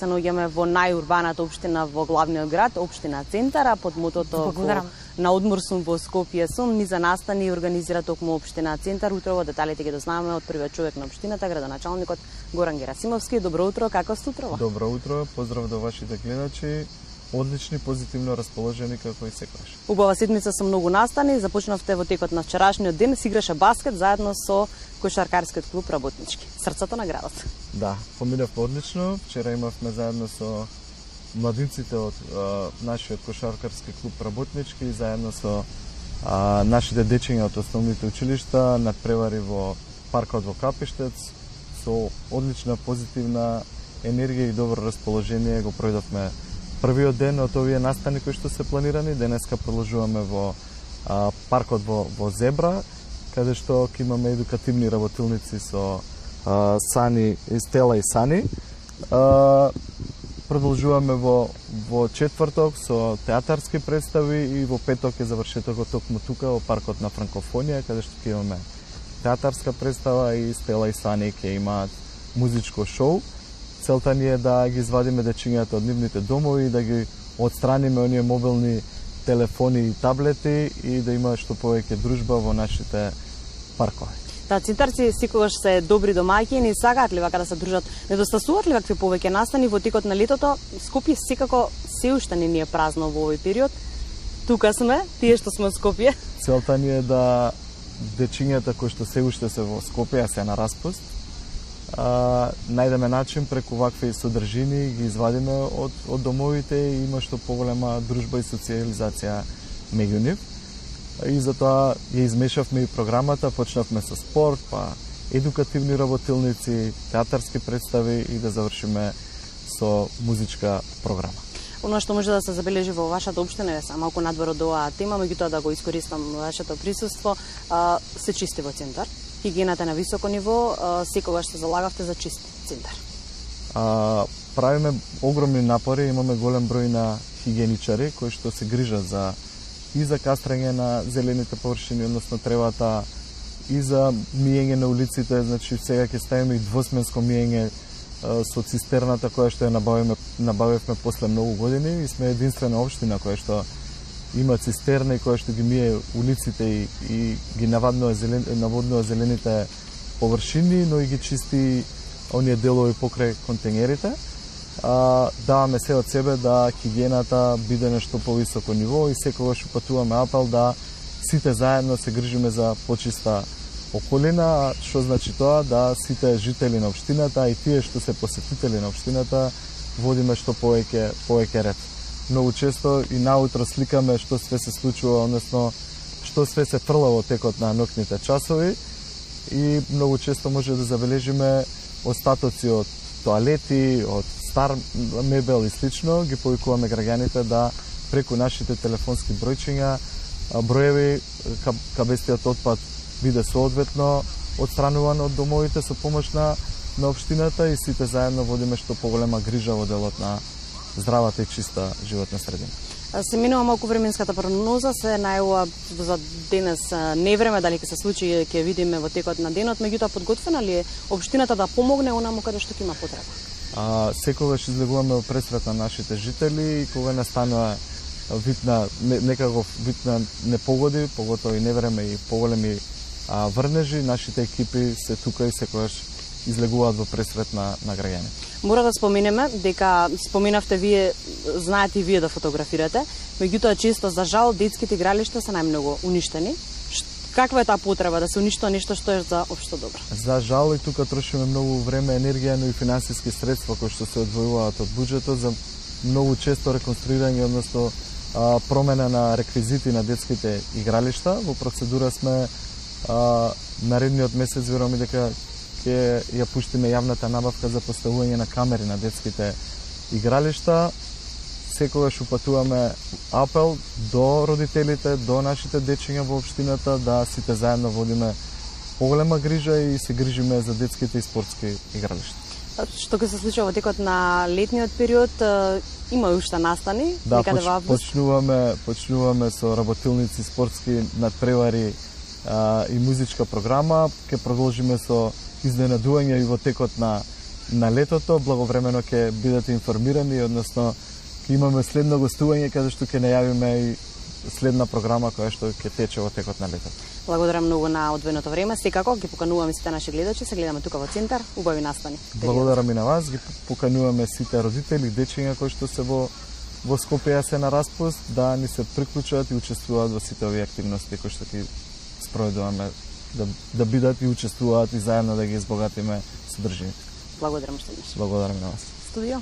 се наоѓаме во најурбаната општина во главниот град, општина Центар, под мотото на одмор сум во Скопје сум, ни за настани организира токму општина Центар. Утрово деталите ги дознаваме од првиот човек на општината, градоначалникот Горан Герасимовски. Добро утро, како сте утрово? Добро утро, поздрав до вашите гледачи. Одлични, позитивно расположени како и секогаш. Убава седмица со многу настани. Започнавте во текот на вчерашниот ден, си играше баскет заедно со кошаркарскиот клуб Работнички. Срцето на градот. Да, поминав одлично. Вчера имавме заедно со младинците од нашиот кошаркарски клуб Работнички и заедно со нашите дечиња од основните училишта надпревари во паркот во Капиштец со одлична позитивна енергија и добро расположение го пројдовме првиот ден од овие настани кои што се планирани. Денеска продолжуваме во паркот во Зебра, каде што ќе имаме едукативни работилници со Сани, Стела и Сани. Продолжуваме во четврток со театарски представи и во петок е завршетокот токму тука во паркот на Франкофонија, каде што ќе имаме театарска представа и Стела и Сани ќе имаат музичко шоу. Целта ни е да ги извадиме дечињата од нивните домови и да ги отстраниме оние мобилни телефони и таблети и да има што повеќе дружба во нашите паркови. Да, центарци секогаш се добри домаќини и сакаат ли вака да се дружат? Недостасуваат ли вакви повеќе настани во текот на летото? Скопје секако се уште не ни е празно во овој период. Тука сме, тие што сме од Скопје. Целта ни е да дечињата кои што се уште се во Скопје, се на распуст, најдеме начин преку вакви содржини ги извадиме од домовите и има што поголема дружба и социализација меѓу нив. И затоа ја измешавме и програмата, почнавме со спорт, па едукативни работилници, театарски представи и да завршиме со музичка програма. Оно што може да се забележи во вашата општина е малку надвор од оваа тема, меѓутоа да го искористам вашето присуство, се чисти во Центар. Хигиената на високо ниво, секогаш се залагавте за чист Центар. Правиме огромни напори, имаме голем број на хигиеничари кои што се грижат и за кастрање на зелените површини, односно тревата, и за миење на улиците. Значи сега ќе ставиме и двосменско миење со цистерната која што ја набавивме после многу години и сме единствена општина која што има цистерна и која што ги мие улиците и ги наводнува зелените површини, но и ги чисти оние делови покрај контењерите. Даваме се од себе да хигиената биде на што повисоко ниво и секогаш упатуваме апел да сите заедно се грижиме за почиста околина, што значи тоа да сите жители на општината и тие што се посетители на општината водиме што повеќе ред. Многу често и наутро сликаме што све се случува, односно што све се фрла во текот на ноќните часови и многу често може да забележиме остатоци од тоалети, од стар мебел и слично, ги повикуваме граѓаните да преку нашите телефонски бројчиња, броеви кабестиот отпад биде соодветно отстрануван од домовите со помош на општината и сите заедно водиме што поголема грижа во делот на здравата и чиста животна средина. Се минува малку временската прогноза, се најава за денес невреме, дали ќе се случи ќе видиме во текот на денот, меѓутоа подготвена ли е општината да помогне онаму каде што ќе има потреба? Секогаш излегуваме во пресрет на нашите жители и кога настанува некако вид на непогоди, поготоа и невреме и поголеми врнежи, нашите екипи се тука и секогаш излегуваат во пресрет на граѓани. Мора да споменеме дека споменавте вие, знаете и вие да фотографирате, меѓутоа често за жал детските игралишта се најмногу уништени. Каква е таа потреба да се уништува нешто што е за општо добро? За жал и тука трошиме многу време, енергија, но и финансиски средства кои што се одвојуваат од буџетот за многу често реконструирање, односно промена на реквизити на детските игралишта. Во процедура сме наредниот месец, верувам дека ќе ја пуштиме јавната набавка за поставување на камери на детските игралишта. Секогаш упатуваме апел до родителите, до нашите дечиња во општината да сите заедно водиме поголема грижа и се грижиме за детските и спортски игралишта. Што ќе се случува во текот на летниот период, има уште настани некаде во август? Почнуваме со работилници спортски надпревари и музичка програма. Ќе продолжиме со изненадување и во текот на на летото благовремено ќе бидете информирани, односно ќе имаме следно гостување каде што ќе најавиме и следна програма која што ќе тече во текот на летото. Благодарам многу на одвоеното време. Секако ги покануваме сите наши гледачи, се гледаме тука во центар, убави настани. Благодарам и на вас, ги покануваме сите родители, дечиња кои што се во Скопје се на распуст, да ни се приклучуваат и учествуваат во сите овие активности кои што ги спроведуваме, да бидат и учествуваат и заедно да ги избогатиме содржините. Благодарам што Благодарам на вас. Студио.